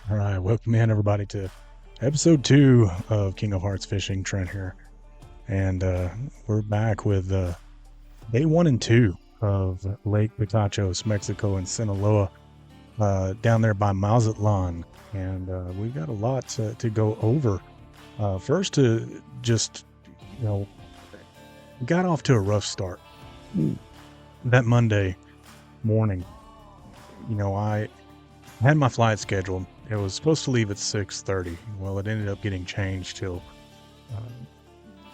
All right, welcome in everybody to episode 2 of King of Hearts Fishing. Trent here, and we're back with day 1 and 2 of Lake Picachos, Mexico, and Sinaloa, down there by Mazatlan, and we've got a lot to go over. First, to just got off to a rough start that Monday morning. I had my flight scheduled. It was supposed to leave at 6:30. Well, it ended up getting changed till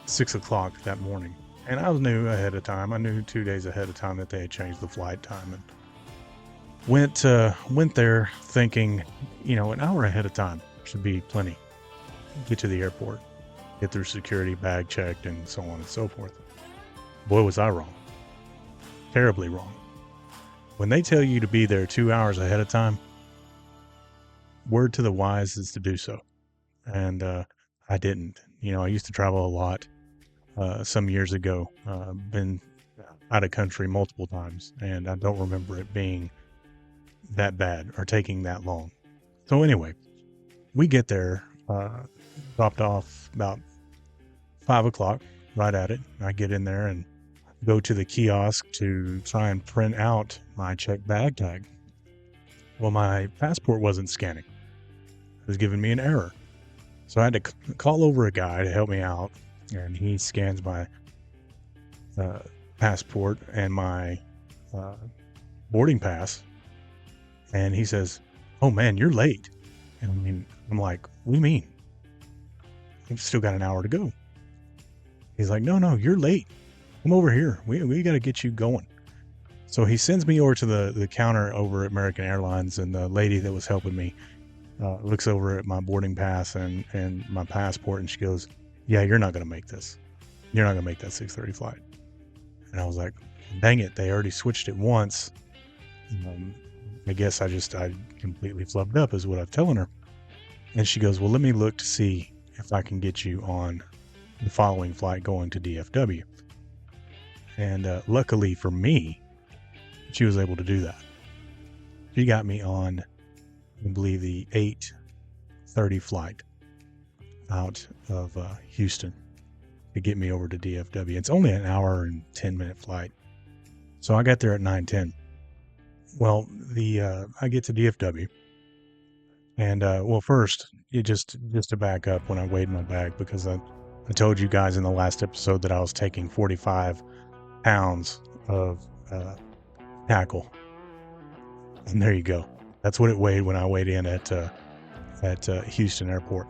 6 o'clock that morning. And I knew ahead of time. I knew 2 days ahead of time that they had changed the flight time. And went there thinking, an hour ahead of time should be plenty. Get to the airport, get through security, bag checked, and so on and so forth. Boy, was I wrong. Terribly wrong. When they tell you to be there 2 hours ahead of time, word to the wise is to do so. And I didn't. I used to travel a lot some years ago. Been out of country multiple times, and I don't remember it being that bad or taking that long. So anyway, we get there, dropped off about 5 o'clock, right at it. I get in there and go to the kiosk to try and print out my checked bag tag. Well, my passport wasn't scanning. It was giving me an error. So I had to call over a guy to help me out, and he scans my passport and my boarding pass, and he says, "Oh man, you're late." And I'm like, "What do you mean? I've still got an hour to go." He's like, "No, you're late. Come over here. We got to get you going." So he sends me over to the counter over at American Airlines, and the lady that was helping me looks over at my boarding pass and my passport, and she goes, "Yeah, you're not going to make this. You're not going to make that 6:30 flight." And I was like, dang it, they already switched it once. I guess I completely flubbed up is what I'm telling her. And she goes, "Well, let me look to see if I can get you on the following flight going to DFW." And luckily for me, she was able to do that. She got me on, I believe, the 8:30 flight out of Houston to get me over to DFW. It's only an hour and 10-minute flight. So I got there at 9:10. Well, I get to DFW. And first, just to back up, when I weighed my bag, because I told you guys in the last episode that I was taking 45 pounds of tackle. And there you go. That's what it weighed when I weighed in at Houston Airport.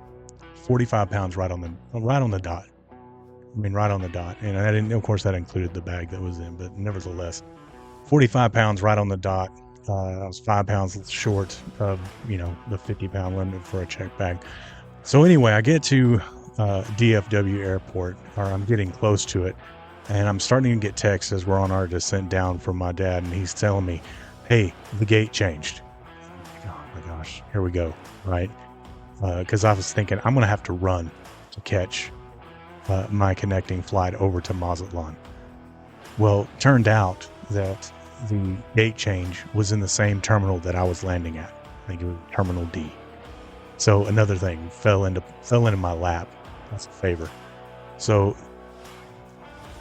45 pounds right on the dot. Right on the dot. And I didn't, of course, that included the bag that was in, but nevertheless, 45 pounds right on the dot. I was 5 pounds short of, the 50-pound limit for a checked bag. So anyway, I get to DFW Airport, or I'm getting close to it, and I'm starting to get texts as we're on our descent down from my dad, and he's telling me, "Hey, the gate changed." Oh my gosh, here we go, right? Because I was thinking I'm going to have to run to catch my connecting flight over to Mazatlan. Well, turned out that the gate change was in the same terminal that I was landing at. I think it was Terminal D. So another thing fell into my lap. That's a favor. So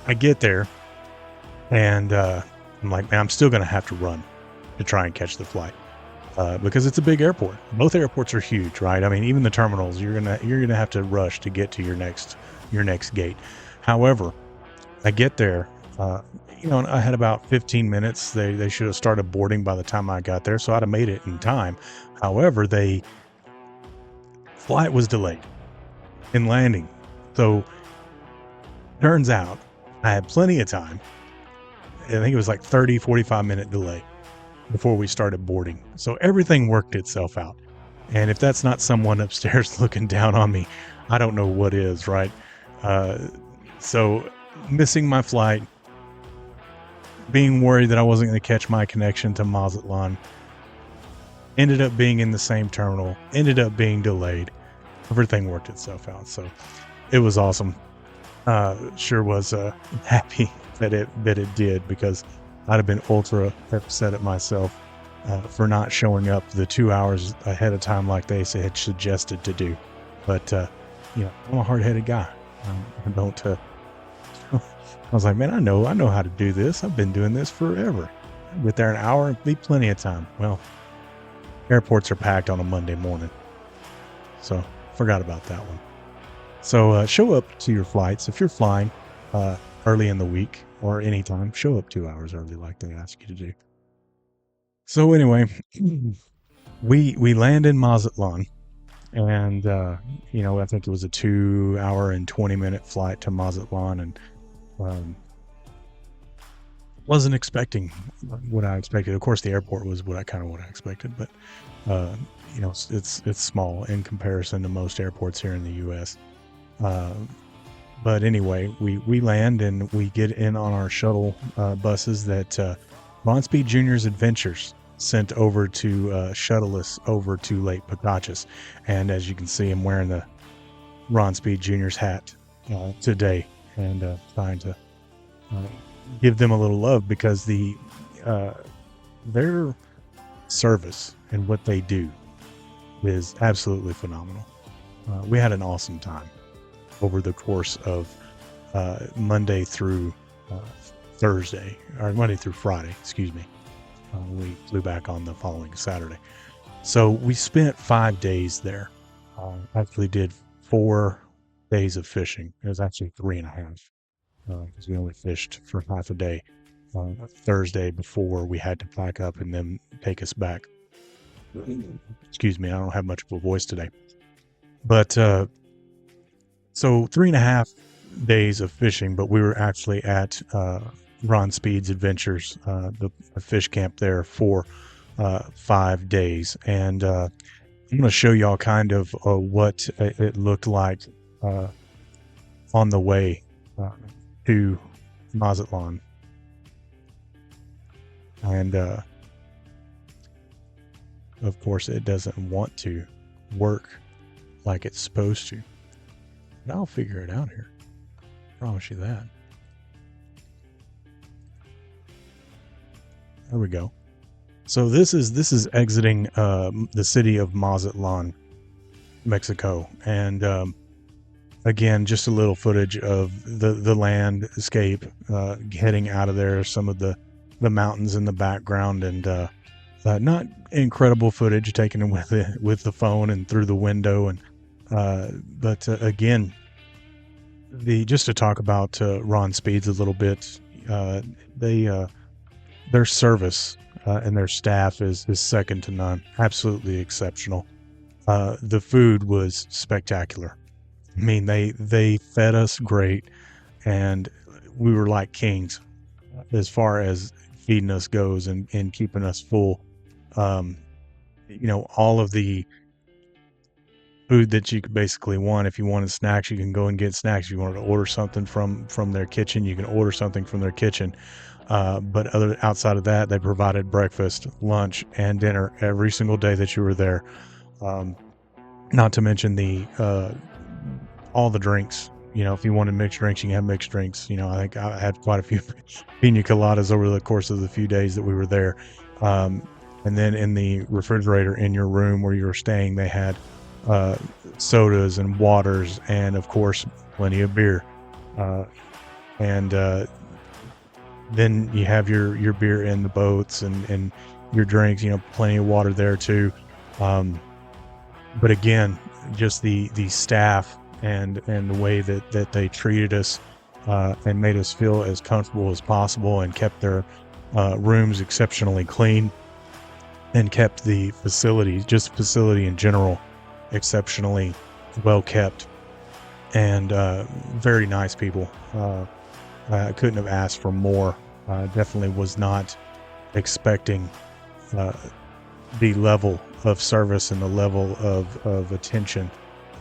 I get there, and I'm like, man, I'm still going to have to run to try and catch the flight because it's a big airport. Both airports are huge, right? Even the terminals, you're gonna have to rush to get to your next gate. However, I get there, and I had about 15 minutes. They should have started boarding by the time I got there, so I'd have made it in time. However, flight was delayed in landing. So turns out I had plenty of time. I think it was like 45 minute delay before we started boarding. So everything worked itself out. And if that's not someone upstairs looking down on me, I don't know what is, right? So missing my flight, being worried that I wasn't going to catch my connection to Mazatlan, ended up being in the same terminal, ended up being delayed. Everything worked itself out. So it was awesome. Sure was happy that it did, because I'd have been ultra upset at myself for not showing up the 2 hours ahead of time like they had suggested to do. But I'm a hard-headed guy. I don't. I was like, man, I know how to do this. I've been doing this forever. I'll get there an hour and be plenty of time. Well, airports are packed on a Monday morning, so forgot about that one. So show up to your flights if you're flying early in the week or anytime. Show up 2 hours early, like they ask you to do. So anyway, we land in Mazatlan, and I think it was a 2 hour and 20-minute flight to Mazatlan, and wasn't expecting what I expected. Of course, the airport was what I expected, but it's small in comparison to most airports here in the U.S. But anyway, we land and we get in on our shuttle buses that Ron Speed Jr.'s Adventures sent over to shuttle us over to Lake Picachos. And as you can see, I'm wearing the Ron Speed Jr.'s hat today, and trying to give them a little love, because their service and what they do is absolutely phenomenal. We had an awesome time over the course of Monday through Thursday, or Monday through Friday, excuse me. We flew back on the following Saturday. So we spent 5 days there. Actually did 4 days of fishing. It was actually 3.5, because we only fished for half a day Thursday before we had to pack up and then take us back. Excuse me, I don't have much of a voice today. But so 3.5 days of fishing, but we were actually at Ron Speed's Adventures, the fish camp there, for 5 days. And I'm going to show y'all kind of what it looked like on the way to Mazatlan. And of course, it doesn't want to work like it's supposed to. But I'll figure it out here. Promise you that. There we go. So this is exiting the city of Mazatlan, Mexico, and again, just a little footage of the landscape heading out of there. Some of the mountains in the background, and not incredible footage taken with the phone and through the window, and but again, just to talk about Ron Speeds a little bit, their service and their staff is second to none. Absolutely exceptional. The food was spectacular. I mean, they fed us great, and we were like kings as far as feeding us goes, and keeping us full. All of the food that you could basically want. If you wanted snacks, you can go and get snacks. If you wanted to order something from their kitchen, you can order something from their kitchen. But outside of that, they provided breakfast, lunch, and dinner every single day that you were there. Not to mention all the drinks. If you wanted mixed drinks, you can have mixed drinks. I think I had quite a few pina coladas over the course of the few days that we were there. And then in the refrigerator in your room where you were staying, they had sodas and waters, and of course plenty of beer. And then you have your beer in the boats, and your drinks, plenty of water there too. But again, just the staff and the way that they treated us and made us feel as comfortable as possible, and kept their rooms exceptionally clean, and kept the facility in general, exceptionally well kept, and very nice people. I couldn't have asked for more. Definitely was not expecting the level of service and the level of attention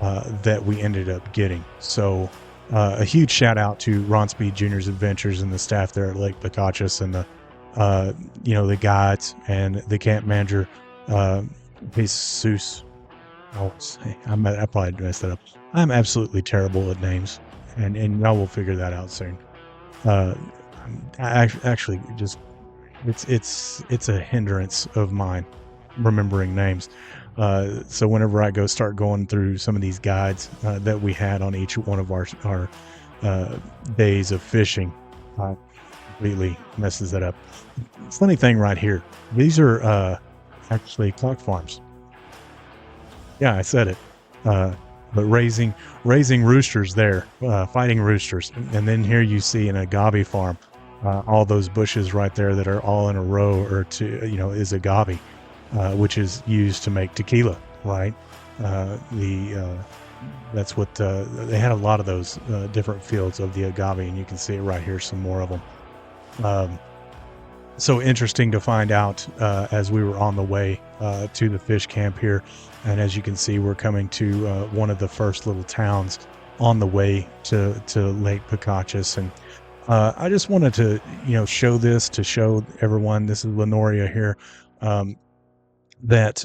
that we ended up getting. So a huge shout out to Ron Speed Jr.'s Adventures and the staff there at Lake Picachos, and the guides and the camp manager, Jesus. I probably messed that up. I'm absolutely terrible at names, and y'all will figure that out soon. I actually just it's a hindrance of mine remembering names. So whenever I start going through some of these guides that we had on each one of our uh, days of fishing, completely messes that up. Funny thing right here, these are actually clock farms. Yeah, I said it. Uh, but raising roosters there, fighting roosters, and then here you see an agave farm, all those bushes right there that are all in a row, or is agave, which is used to make tequila, right? The That's what they had, a lot of those different fields of the agave, and you can see it right here, some more of them. Um, so interesting to find out as we were on the way to the fish camp here. And as you can see, we're coming to one of the first little towns on the way to Lake Picachos. And I just wanted to, show this, to show everyone, this is Lenoria here, um, that,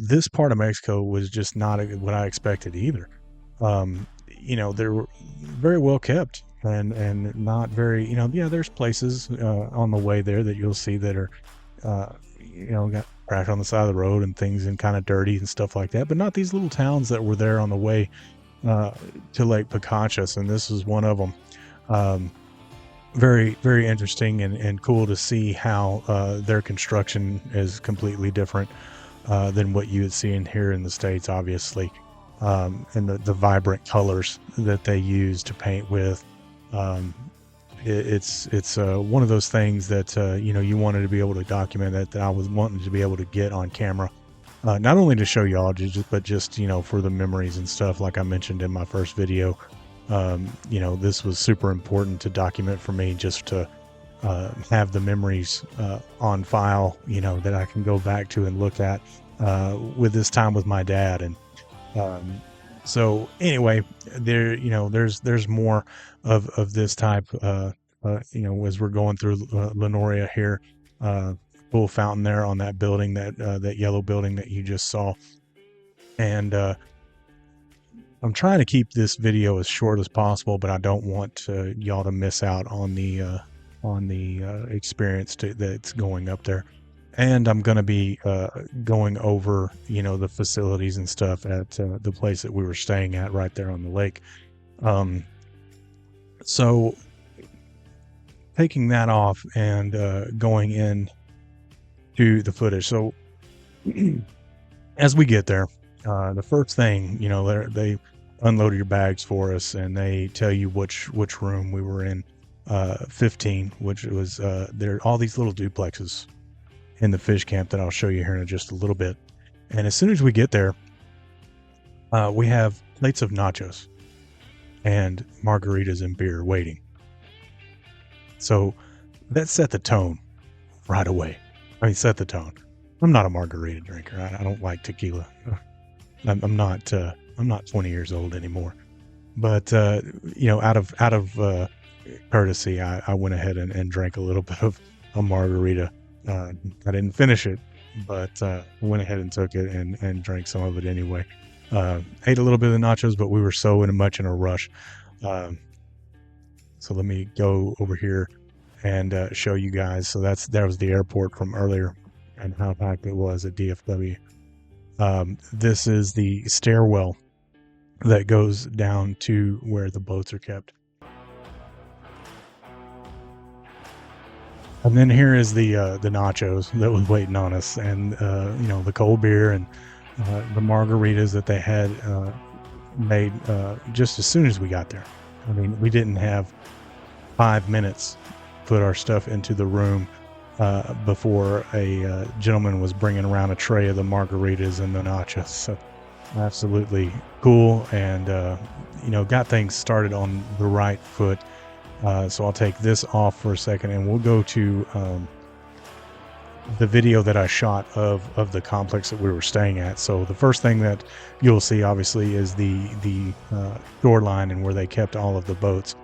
this part of Mexico was just not what I expected either. They were very well kept, and not very, yeah, there's places on the way there that you'll see that are, got trash on the side of the road and things, and kind of dirty and stuff like that, but not these little towns that were there on the way uh, to Lake Picachos, and this is one of them. Um, Very, very interesting, and cool to see how their construction is completely different than what you would see in here in the States, obviously. And the vibrant colors that they use to paint with. Um, it's one of those things that you wanted to be able to document, that I was wanting to be able to get on camera, not only to show y'all, but just for the memories and stuff. Like I mentioned in my first video, this was super important to document for me, just to have the memories on file, that I can go back to and look at with this time with my dad. And so anyway, there's more of this type, as we're going through Lenoria here. Cool fountain there on that building, that yellow building that you just saw. And I'm trying to keep this video as short as possible, but I don't want y'all to miss out on the experience that's going up there. And I'm going to be going over, the facilities and stuff at the place that we were staying at right there on the lake. So taking that off and going in to the footage. So as we get there, the first thing, they unloaded your bags for us, and they tell you which room we were in, 15, which was there are all these little duplexes in the fish camp that I'll show you here in just a little bit. And as soon as we get there, we have plates of nachos and margaritas and beer waiting. So that set the tone right away. Set the tone. I'm not a margarita drinker. I don't like tequila. I'm not 20 years old anymore. But out of courtesy, I went ahead and drank a little bit of a margarita. I didn't finish it, but went ahead and took it and drank some of it anyway. Ate a little bit of the nachos, but we were so much in a rush. So let me go over here and show you guys. So that was the airport from earlier, and how packed it was at DFW. This is the stairwell that goes down to where the boats are kept. And then here is the nachos that was waiting on us, and the cold beer, and the margaritas that they had made just as soon as we got there. We didn't have 5 minutes to put our stuff into the room before a gentleman was bringing around a tray of the margaritas and the nachos. So absolutely cool, and got things started on the right foot. So I'll take this off for a second, and we'll go to the video that I shot of the complex that we were staying at. So the first thing that you'll see, obviously, is the shoreline, and where they kept all of the boats.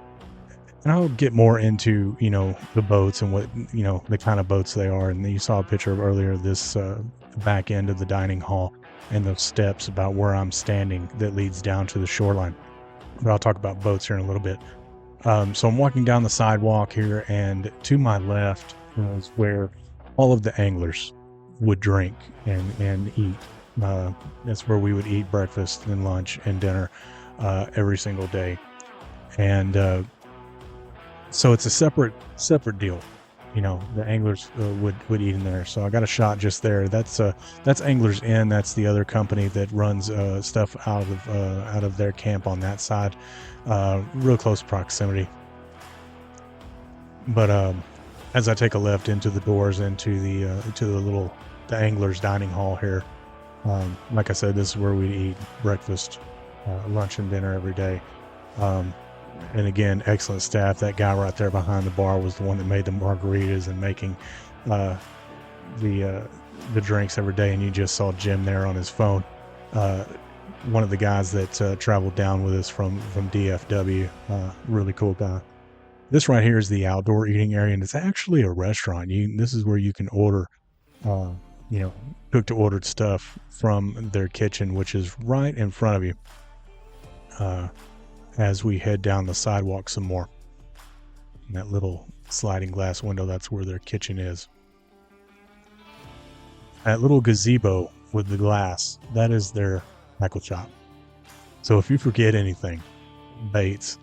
And I'll get more into, the boats and what, the kind of boats they are. And you saw a picture of earlier, this back end of the dining hall, and those steps about where I'm standing that leads down to the shoreline. But I'll talk about boats here in a little bit. So I'm walking down the sidewalk here, and to my left is where all of the anglers would drink and eat. That's where we would eat breakfast and lunch and dinner every single day. And so it's a separate deal. You know, the anglers would eat in there. So I got a shot just there. That's Anglers Inn. That's the other company that runs stuff out of their camp on that side, real close proximity. But as I take a left into the doors into the anglers dining hall here, like I said, this is where we eat breakfast, lunch, and dinner every day. And again, excellent staff. That guy right there behind the bar was the one that made the margaritas and making the drinks every day. And you just saw Jim there on his phone. One of the guys that traveled down with us from DFW. Really cool guy. This right here is the outdoor eating area, and it's actually a restaurant. This is where you can order, cooked to ordered stuff from their kitchen, which is right in front of you. As we head down the sidewalk some more. And that little sliding glass window, that's where their kitchen is. That little gazebo with the glass, that is their tackle shop. So if you forget anything, baits,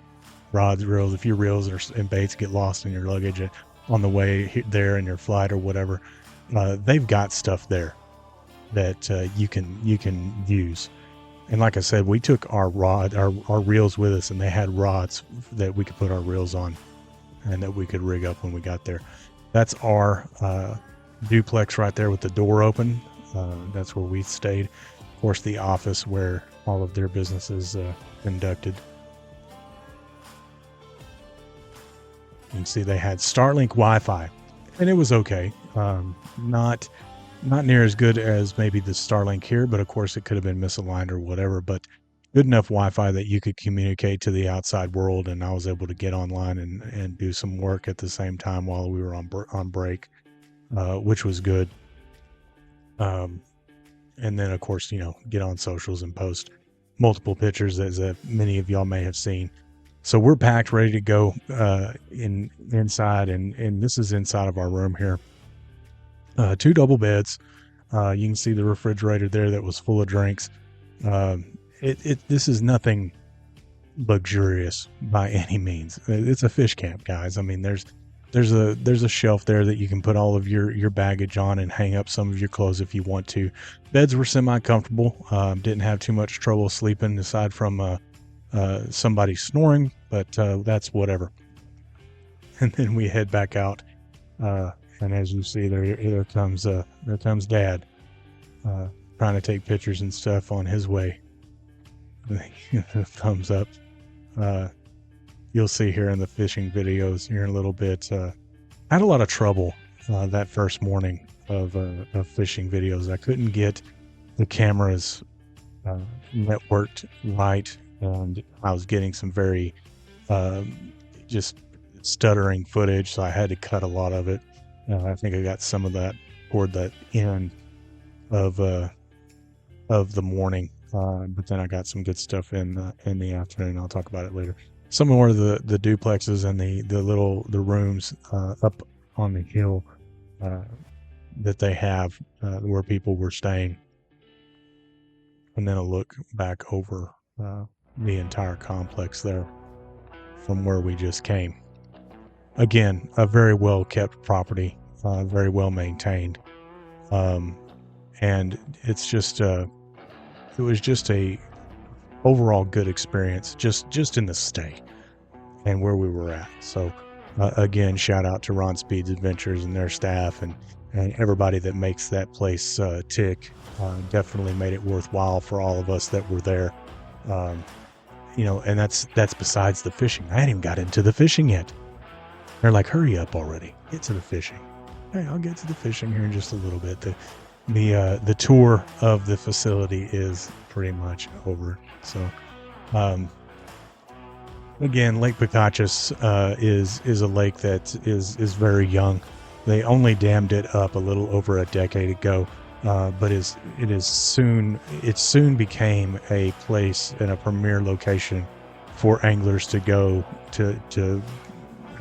rods, reels, if your reels and baits get lost in your luggage on the way there in your flight or whatever, they've got stuff there that you can use. And like I said, we took our reels with us, and they had rods that we could put our reels on and that we could rig up when we got there. That's our duplex right there with the door open. That's where we stayed. Of course, the office where all of their business is conducted. You can see they had Starlink Wi-Fi, and it was okay. Not near as good as maybe the Starlink here, but of course it could have been misaligned or whatever, but good enough Wi-Fi that you could communicate to the outside world. And I was able to get online and do some work at the same time while we were on break, which was good. And then of course, get on socials and post multiple pictures, as many of y'all may have seen. So we're packed, ready to go inside, and this is inside of our room here. 2 double beds. You can see the refrigerator there that was full of drinks. This is nothing luxurious by any means. It's a fish camp, guys. I mean, there's a shelf there that you can put all of your baggage on and hang up some of your clothes if you want to. Beds were semi-comfortable. Didn't have too much trouble sleeping aside from somebody snoring, but that's whatever. And then we head back out. And as you see, there comes Dad, trying to take pictures and stuff on his way. Thumbs up. You'll see here in the fishing videos here in a little bit. I had a lot of trouble that first morning of fishing videos. I couldn't get the cameras networked right, and I was getting some very just stuttering footage, so I had to cut a lot of it. I think I got some of that toward the end of the morning, but then I got some good stuff in the afternoon. I'll talk about it later. Some more of the duplexes and the rooms up on the hill that they have where people were staying, and then a look back over the entire complex there from where we just came. Again, a very well kept property, very well maintained, and it's just it was just a overall good experience just in the stay and where we were at. So again, shout out to Ron Speed's Adventures and their staff and everybody that makes that place tick. Definitely made it worthwhile for all of us that were there. And that's besides the fishing. I hadn't even got into the fishing yet. They're like, hurry up already, get to the fishing. Hey, I'll get to the fishing here in just a little bit. The tour of the facility is pretty much over. So again, Lake Picachos is a lake that is very young. They only dammed it up a little over a decade ago, but it soon became a place and a premier location for anglers to go to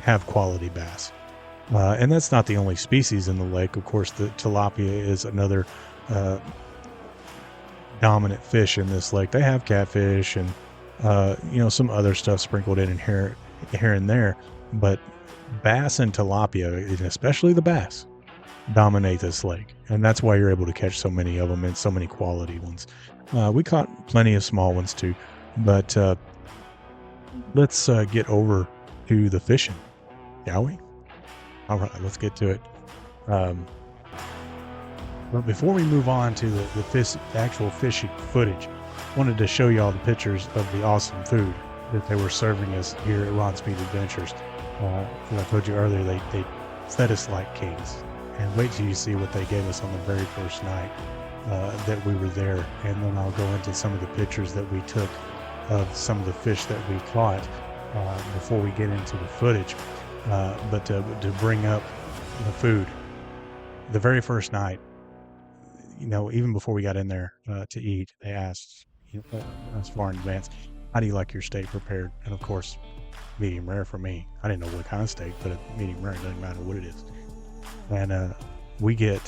have quality bass. And that's not the only species in the lake. Of course, the tilapia is another dominant fish in this lake. They have catfish and some other stuff sprinkled in here and there, but bass and tilapia, and especially the bass, dominate this lake, and that's why you're able to catch so many of them and so many quality ones. We caught plenty of small ones too, but let's get over to the fishing, shall we? All right, let's get to it. But before we move on to the actual fishing footage, I wanted to show you all the pictures of the awesome food that they were serving us here at Ron Speed Adventures. As I told you earlier, they fed us like kings. And wait till you see what they gave us on the very first night that we were there. And then I'll go into some of the pictures that we took of some of the fish that we caught before we get into the footage. But to bring up the food, the very first night, even before we got in there to eat, they asked as far in advance, how do you like your steak prepared? And of course, medium rare for me. I didn't know what kind of steak, but medium rare, it doesn't matter what it is. And we get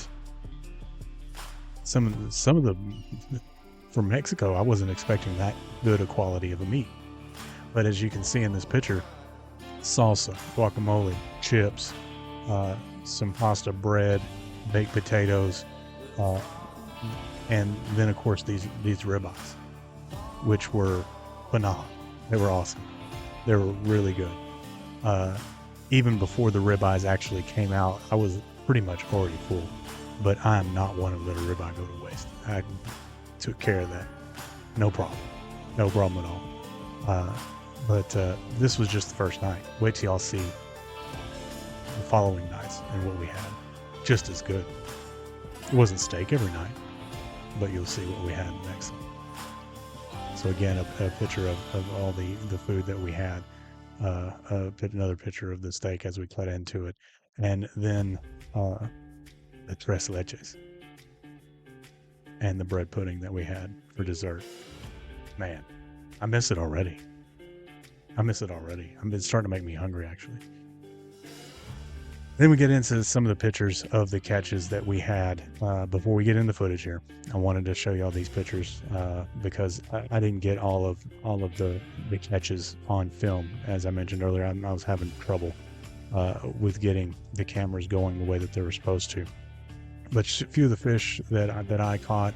some of the from Mexico. I wasn't expecting that good a quality of a meat, but as you can see in this picture, salsa, guacamole, chips, some pasta bread, baked potatoes, and then of course these ribeyes, which were phenomenal. They were awesome. They were really good. Even before the ribeyes actually came out, I was pretty much already full, but I am not one to let a ribeye go to waste. I took care of that. No problem at all. But this was just the first night. Wait till y'all see the following nights and what we had. Just as good. It wasn't steak every night, but you'll see what we had next. So again, a picture of all the food that we had. Another picture of the steak as we cut into it, and then the tres leches and the bread pudding that we had for dessert. Man, I miss it already. It's starting to make me hungry, actually. Then we get into some of the pictures of the catches that we had. Before we get into footage here, I wanted to show you all these pictures because I didn't get all of the catches on film. As I mentioned earlier, I was having trouble with getting the cameras going the way that they were supposed to. But a few of the fish that I caught,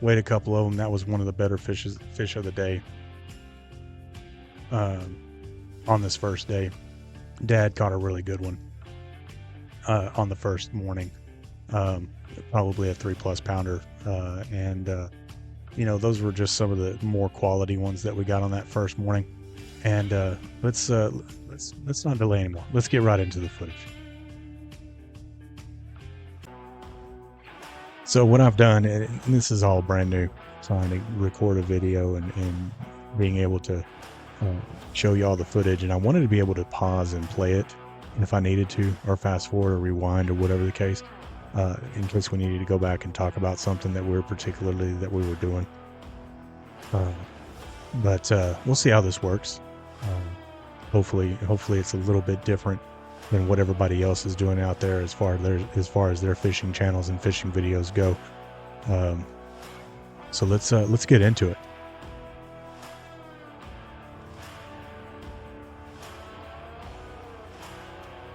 weighed a couple of them. That was one of the better fish of the day on this first day. Dad caught a really good one on the first morning, probably a 3+ pounder, and those were just some of the more quality ones that we got on that first morning. And let's not delay anymore. Let's get right into the footage. So what I've done, and this is all brand new, trying to record a video and being able to show you all the footage, and I wanted to be able to pause and play it if I needed to, or fast forward or rewind or whatever the case, in case we needed to go back and talk about something that we were doing. But we'll see how this works. Hopefully it's a little bit different than what everybody else is doing out there as far as their fishing channels and fishing videos go. So let's get into it.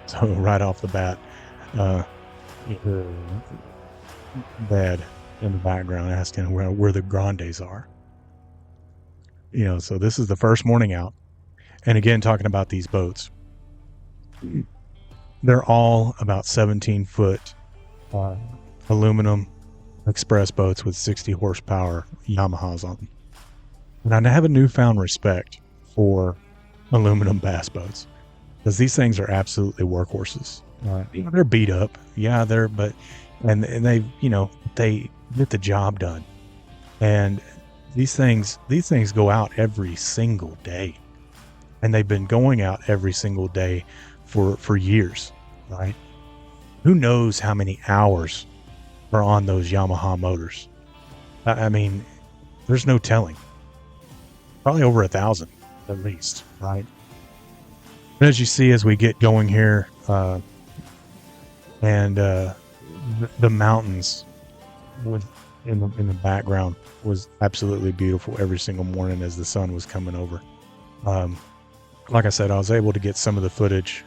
So right off the bat, Dad in the background asking where the grandes are. So this is the first morning out, and again talking about these boats. They're all about 17-foot aluminum express boats with 60 horsepower Yamahas on them. And I have a newfound respect for aluminum bass boats, because these things are absolutely workhorses. They're beat up, and they they get the job done. And these things go out every single day, and they've been going out every single day for years, right? Who knows how many hours are on those Yamaha motors? I mean, there's no telling. Probably over 1,000 at least, right? But as you see, as we get going here, and the mountains with in the background was absolutely beautiful every single morning as the sun was coming over. Um, like I said, I was able to get some of the footage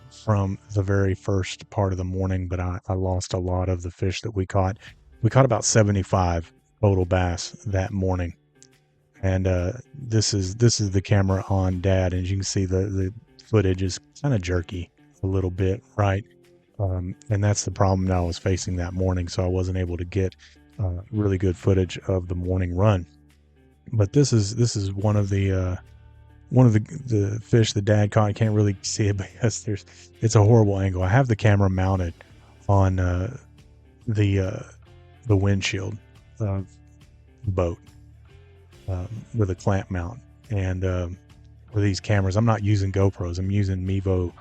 from the very first part of the morning, but I lost a lot of the fish that we caught. We caught about 75 total bass that morning. And this is the camera on Dad, and as you can see the footage is kind of jerky a little bit, right? And that's the problem that I was facing that morning, so I wasn't able to get really good footage of the morning run. But this is one of the fish that Dad caught. I can't really see it because it's a horrible angle. I have the camera mounted on the uh, the windshield of the boat with a clamp mount, and with these cameras, I'm not using GoPros. I'm using Mevo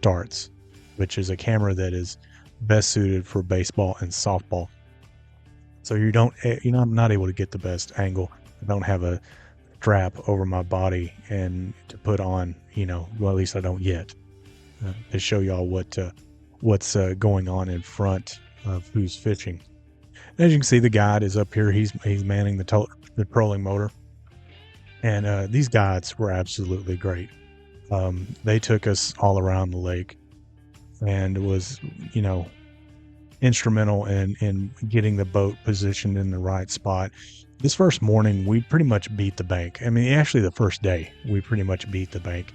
darts, which is a camera that is best suited for baseball and softball. So I'm not able to get the best angle. I don't have a strap over my body and to put on, well, at least I don't yet, to show y'all what's going on in front of who's fishing. As you can see, the guide is up here. He's manning the trolling motor, and these guides were absolutely great. They took us all around the lake and was, instrumental in getting the boat positioned in the right spot. This first morning, we pretty much beat the bank. I mean, actually, the first day, we pretty much beat the bank,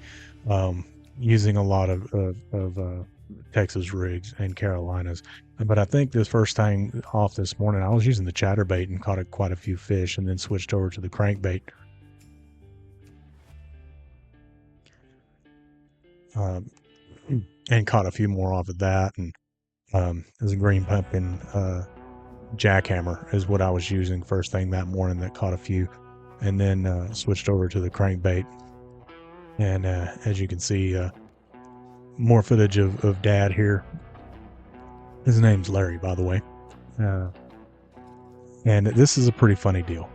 using a lot of Texas rigs and Carolinas. But I think this first time off this morning, I was using the chatterbait and caught quite a few fish, and then switched over to the crankbait. Um, and caught a few more off of that, and there's a green pumpkin jackhammer is what I was using first thing that morning that caught a few, and then switched over to the crankbait. And as you can see, more footage of Dad here. His name's Larry, by the way. And this is a pretty funny deal.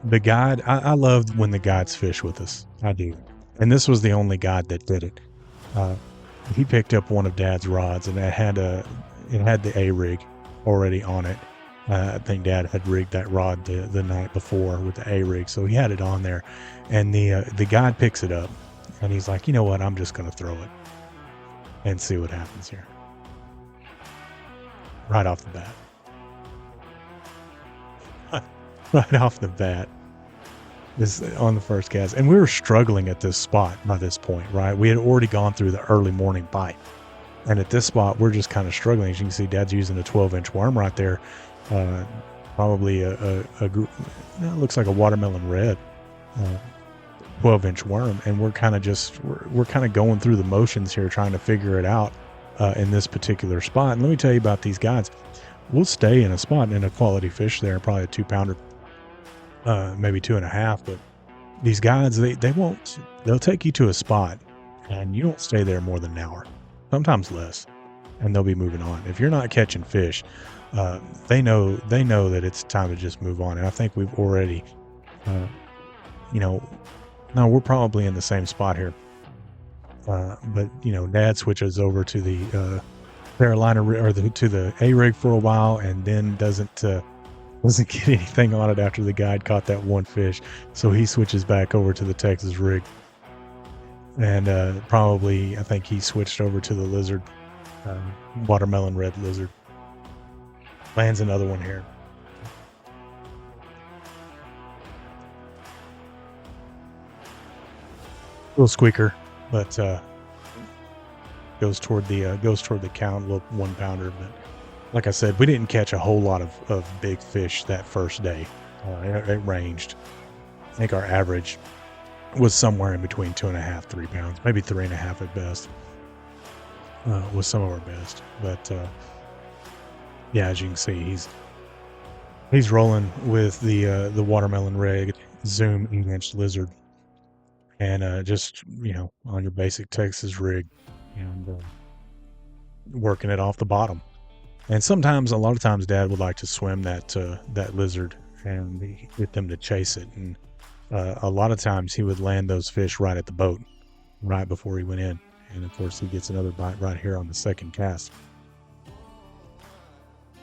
The guide, I love when the guides fish with us. I do. And this was the only guide that did it. He picked up one of Dad's rods, and it had the A-rig already on it. I think Dad had rigged that rod the night before with the A-rig, so he had it on there. And the guide picks it up, and he's like, you know what? I'm just going to throw it and see what happens here. Right off the bat. Right off the bat. This on the first cast, and we were struggling at this spot by this point, right? We had already gone through the early morning bite, and at this spot we're just kind of struggling. As you can see, Dad's using a 12-inch worm right there, probably it looks like a watermelon red 12-inch worm, and we're kind of going through the motions here, trying to figure it out in this particular spot. And let me tell you about these guys. We'll stay in a spot in a quality fish there, probably a 2-pounder. Maybe 2.5, but these guides, they'll take you to a spot and you don't stay there more than an hour, sometimes less, and they'll be moving on. If you're not catching fish, they know that it's time to just move on. And I think we've already, no, we're probably in the same spot here. But Dad switches over to the Carolina to the A-rig for a while, and then doesn't get anything on it after the guide caught that one fish. So he switches back over to the Texas rig. And I think he switched over to the lizard, watermelon red lizard. Lands another one here. Little squeaker, but goes toward the count, little 1-pounder. But like I said, we didn't catch a whole lot of big fish that first day. It ranged. I think our average was somewhere in between 2.5, 3 pounds, maybe 3.5 at best. Was some of our best. But yeah, as you can see, he's rolling with the watermelon rig Zoom 8-inch lizard, and just on your basic Texas rig, and working it off the bottom. And a lot of times, Dad would like to swim that lizard and get them to chase it. And a lot of times he would land those fish right at the boat, right before he went in. And of course, he gets another bite right here on the second cast.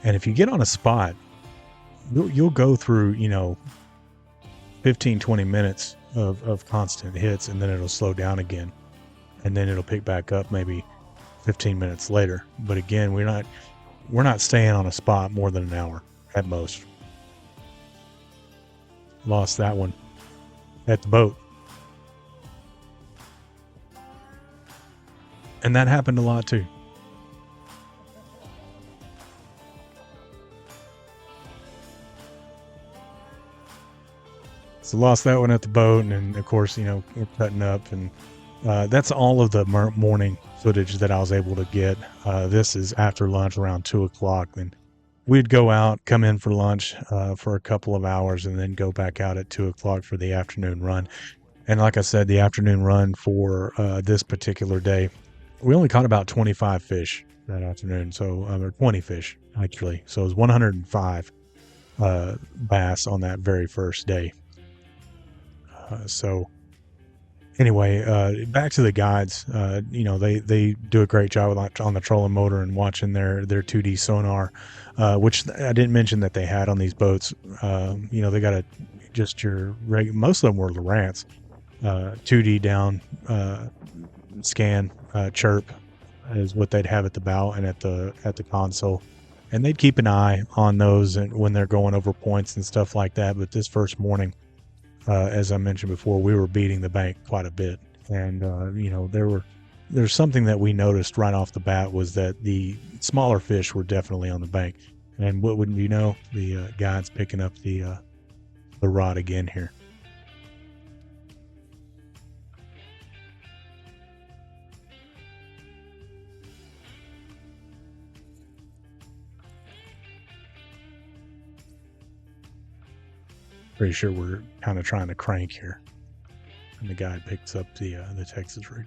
And if you get on a spot, you'll go through, 15, 20 minutes of constant hits, and then it'll slow down again. And then it'll pick back up maybe 15 minutes later. But again, we're not staying on a spot more than an hour at most. Lost that one at the boat. And that happened a lot too. So lost that one at the boat, and then of course, we're cutting up, and that's all of the morning footage that I was able to get. This is after lunch around 2 o'clock. Then we'd go out, come in for lunch for a couple of hours, and then go back out at 2 o'clock for the afternoon run. And like I said, the afternoon run for this particular day, we only caught about 25 fish that afternoon. So, or 20 fish actually. So it was 105 bass on that very first day. So anyway, back to the guides. They do a great job on the trolling motor and watching their 2D sonar, which I didn't mention that they had on these boats. They got most of them were Lowrance, 2D down scan, chirp is what they'd have at the bow and at the console, and they'd keep an eye on those and when they're going over points and stuff like that. But this first morning, as I mentioned before, we were beating the bank quite a bit, and there's something that we noticed right off the bat was that the smaller fish were definitely on the bank. And what wouldn't you know, the guide's picking up the rod again here. Pretty sure we're kind of trying to crank here, and the guide picks up the Texas rig.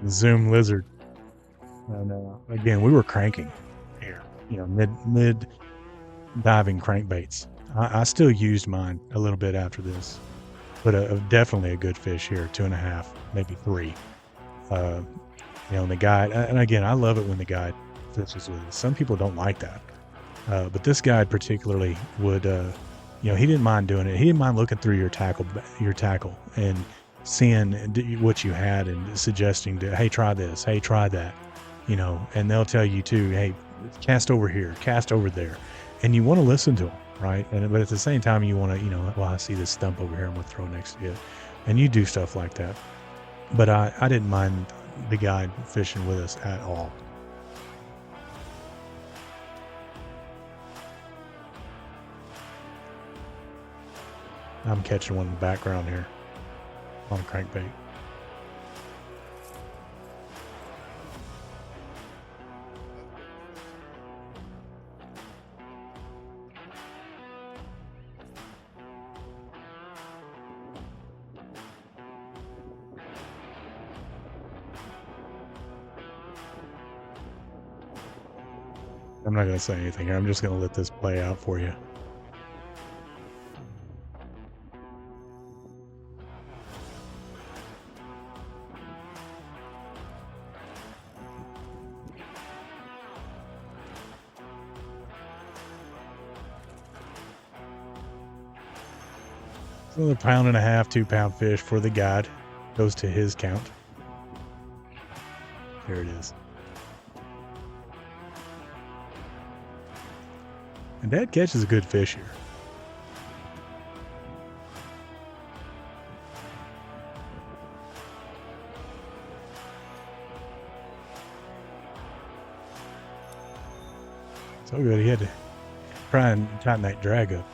Zoom lizard. And again, we were cranking here, mid diving crankbaits. I still used mine a little bit after this, but definitely a good fish here, 2.5, maybe 3. And the guide, and again, I love it when the guide fishes with us. Some people don't like that, but this guide particularly would, he didn't mind doing it. He didn't mind looking through your tackle and seeing what you had and suggesting hey, try this, hey, try that, and they'll tell you too, hey, cast over here, cast over there, and you want to listen to them, right? But at the same time, you want to, I see this stump over here, I'm gonna throw next to it, and you do stuff like that. But I didn't mind the guide fishing with us at all. I'm catching one in the background here on a crankbait. I'm not going to say anything here. I'm just going to let this play out for you. Another 1.5 pound, 2 pound fish for the guide. Goes to his count. There it is. And Dad catches a good fish here. So good, he had to try and tighten that drag up.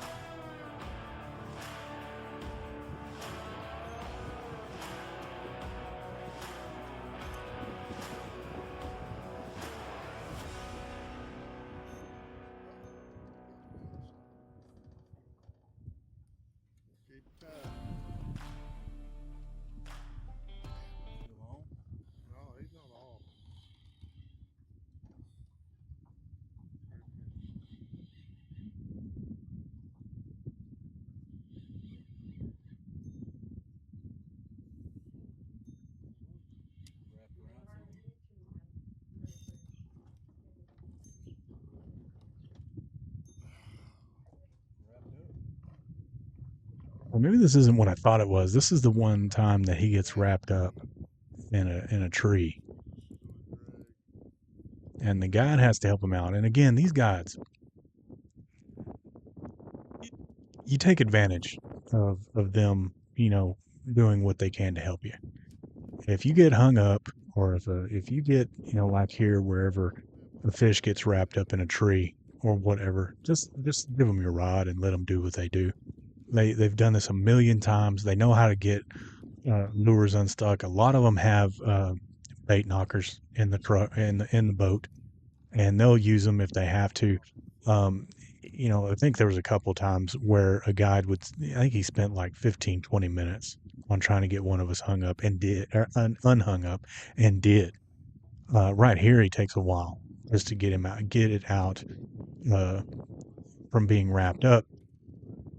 or maybe this isn't what I thought it was. This is the one time that he gets wrapped up in a tree, and the guide has to help him out. And again, these guides, you take advantage of them, doing what they can to help you. If you get hung up, or if you get, like here, wherever a fish gets wrapped up in a tree or whatever, just give them your rod and let them do what they do. They've done this a million times. They know how to get lures unstuck. A lot of them have bait knockers in the truck in the boat, and they'll use them if they have to. Um, I think there was a couple times where a guide would, I think he spent like 15, 20 minutes on trying to get one of us hung up and did, or unhung up and did. Right here, he takes a while just to get it out uh, from being wrapped up.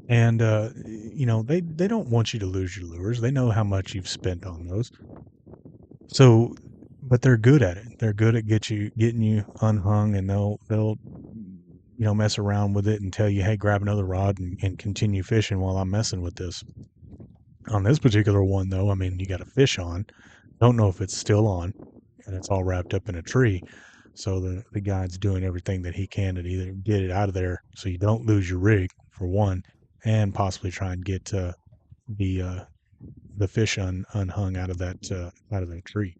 And, they don't want you to lose your lures. They know how much you've spent on those. So, but they're good at it. They're good at getting you unhung, and they'll mess around with it and tell you, hey, grab another rod and continue fishing while I'm messing with this. On this particular one, though, I mean, you got a fish on. Don't know if it's still on, and it's all wrapped up in a tree. So the guide's doing everything that he can to either get it out of there so you don't lose your rig, for one, and possibly try and get the uh, the fish unhung out of that tree.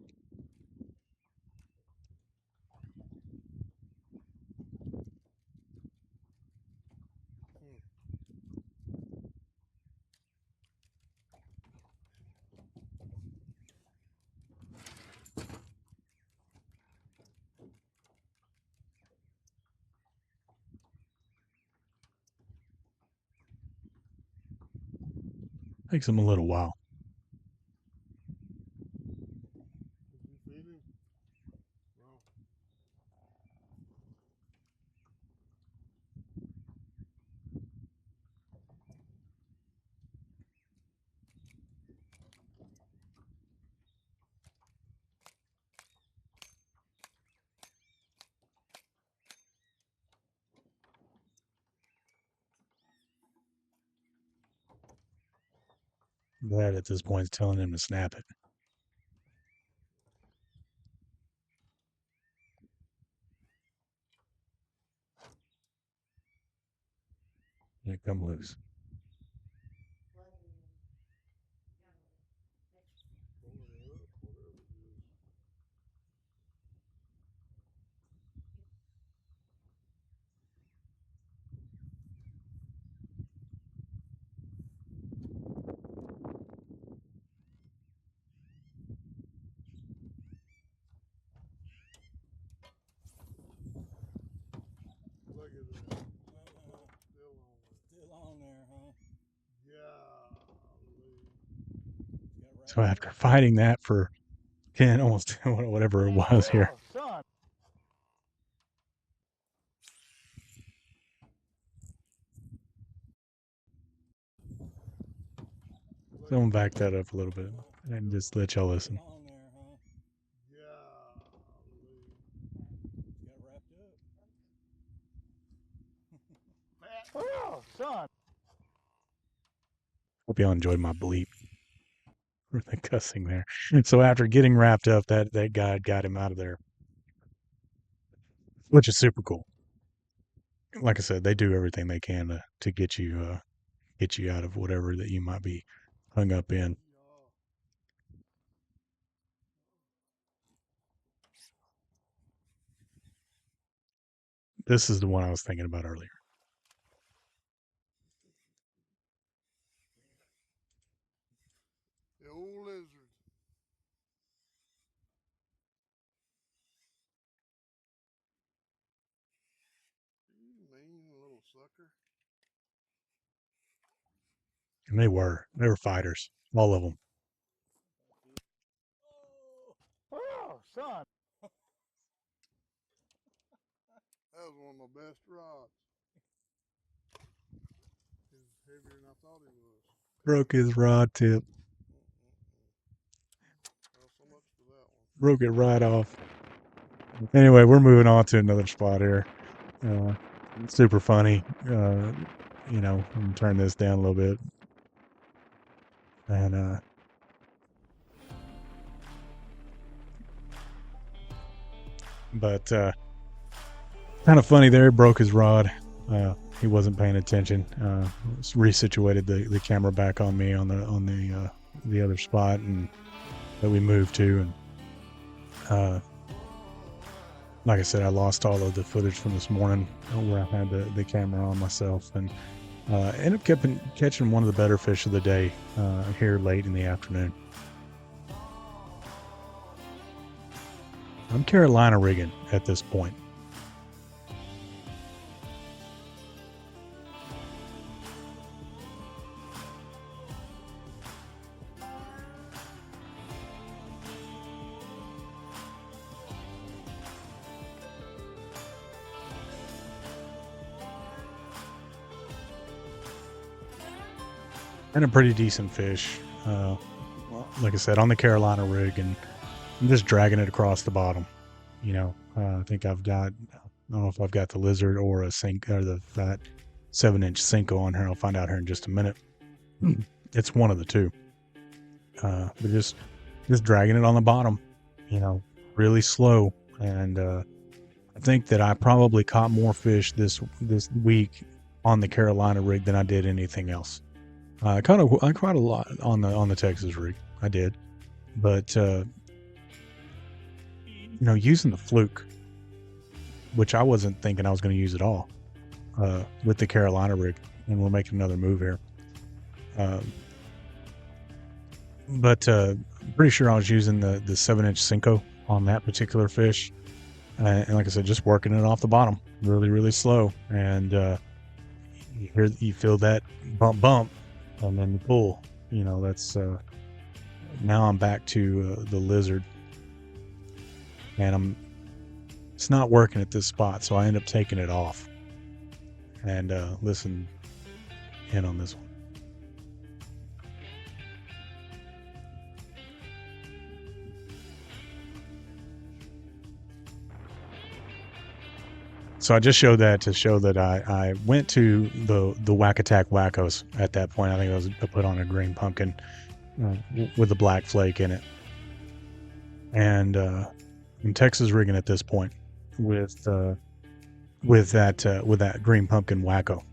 Takes them a little while. That at this point is telling him to snap it. Yeah, come loose. So after fighting that for 10, almost whatever it was here, so I'm back that up a little bit and just let y'all listen. Hope y'all enjoyed my bleep for the cussing there. So after getting wrapped up, that guy got him out of there, which is super cool. Like I said, they do everything they can to get you out of whatever that you might be hung up in. This is the one I was thinking about earlier. The old lizard. You mean little sucker. And they were fighters, all of them. Oh, son. That was one of my best rods. He's heavier than I thought he was. Broke his rod tip. Well, so much for that one. Broke it right off. Anyway, we're moving on to another spot here. Super funny. I'm turn this down a little bit. And but kind of funny there. He broke his rod. He wasn't paying attention. Resituated the camera back on me on the other spot and that we moved to, and like I said, I lost all of the footage from this morning where I had the camera on myself, and ended up catching one of the better fish of the day here late in the afternoon. I'm Carolina rigging at this point. And a pretty decent fish. Like I said, on the Carolina rig, and I'm just dragging it across the bottom. I think I don't know if I've got the lizard or a sink or that 7-inch Cinco on here. I'll find out here in just a minute. It's one of the two. But just dragging it on the bottom, really slow. And I think that I probably caught more fish this week on the Carolina rig than I did anything else. I caught a lot on the Texas rig. I did, but using the fluke, which I wasn't thinking I was going to use at all, with the Carolina rig, and we're making another move here. But I'm pretty sure I was using the 7-inch Cinco on that particular fish, and like I said, just working it off the bottom, really, really slow, and you feel that bump. And then the pull, that's now I'm back to the lizard, and it's not working at this spot, so I end up taking it off and listen in on this one. So I just showed that to show that I went to the Whack-A-Tack Wackos at that point. I think I put on a green pumpkin with a black flake in it. And I'm Texas rigging at this point with that green pumpkin Wacko.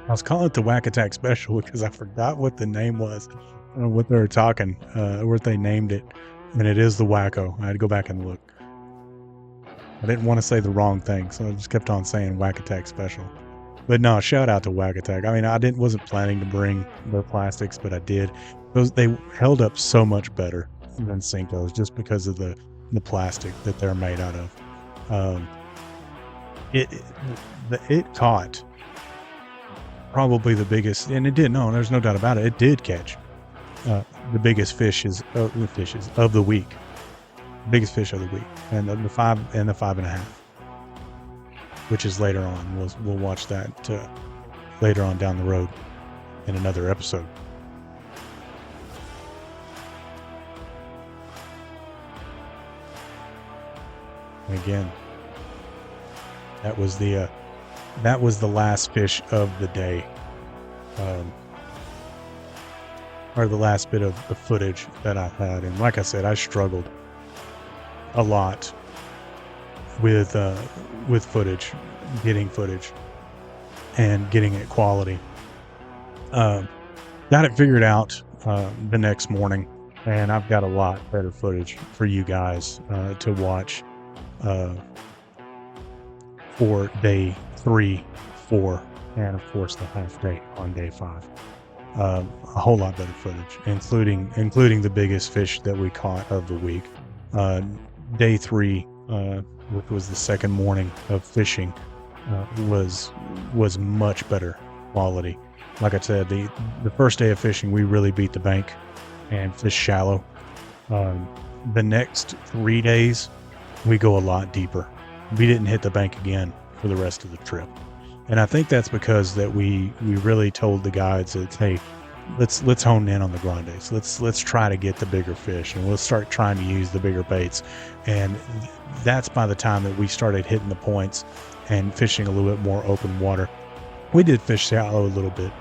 I was calling it the Whack-A-Tack Special because I forgot what the name was, what they were talking, what they named it, and it is the Wacko. I had to go back and look. I didn't want to say the wrong thing, so I just kept on saying Whack-A-Tack Special. But no, shout out to Whack-A-Tack. I mean, I wasn't planning to bring their plastics, but I did. They held up so much better than Cinco's just because of the plastic that they're made out of. It caught probably the biggest, and it did. No, there's no doubt about it. It did catch the biggest fishes of the week, biggest fish of the week, and the 5 and the 5.5, which is later on. We'll watch that later on down the road in another episode. And again, that was the last fish of the day, or the last bit of the footage that I had. And like I said, I struggled a lot with footage, getting footage and getting it quality. Got it figured out the next morning, and I've got a lot better footage for you guys to watch for day 3, 4, and of course the half day on day 5. A whole lot better footage, including the biggest fish that we caught of the week. Day 3, which was the second morning of fishing, was much better quality. Like I said, the first day of fishing, we really beat the bank and fished shallow. The next 3 days, we go a lot deeper. We didn't hit the bank again for the rest of the trip. And I think that's because that we really told the guides that, hey, let's hone in on the grandes. Let's try to get the bigger fish, and we'll start trying to use the bigger baits. And that's by the time that we started hitting the points and fishing a little bit more open water. We did fish shallow a little bit,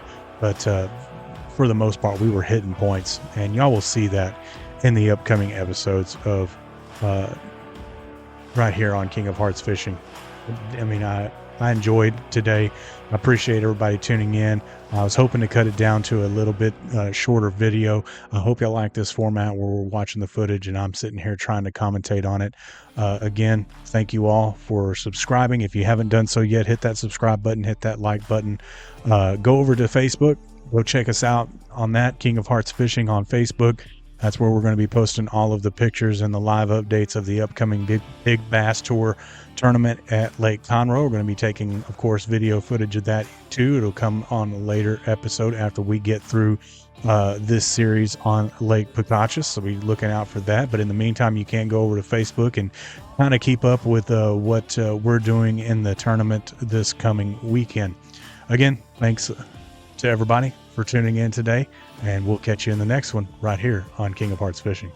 but for the most part, we were hitting points, and y'all will see that in the upcoming episodes of right here on King of Hearts Fishing. I mean, I enjoyed today. I appreciate everybody tuning in. I was hoping to cut it down to a little bit shorter video. I hope y'all like this format where we're watching the footage and I'm sitting here trying to commentate on it. Again, thank you all for subscribing. If you haven't done so yet, hit that subscribe button, hit that like button. Go over to Facebook. Go check us out on that, King of Hearts Fishing on Facebook. That's where we're going to be posting all of the pictures and the live updates of the upcoming Big Bass Tour tournament at Lake Conroe. We're going to be taking, of course, video footage of that too. It'll come on a later episode after we get through this series on Lake Picachos, so be looking out for that. But in the meantime, you can go over to Facebook and kind of keep up with what we're doing in the tournament this coming weekend. Again, thanks to everybody for tuning in today, and we'll catch you in the next one right here on King of Hearts Fishing.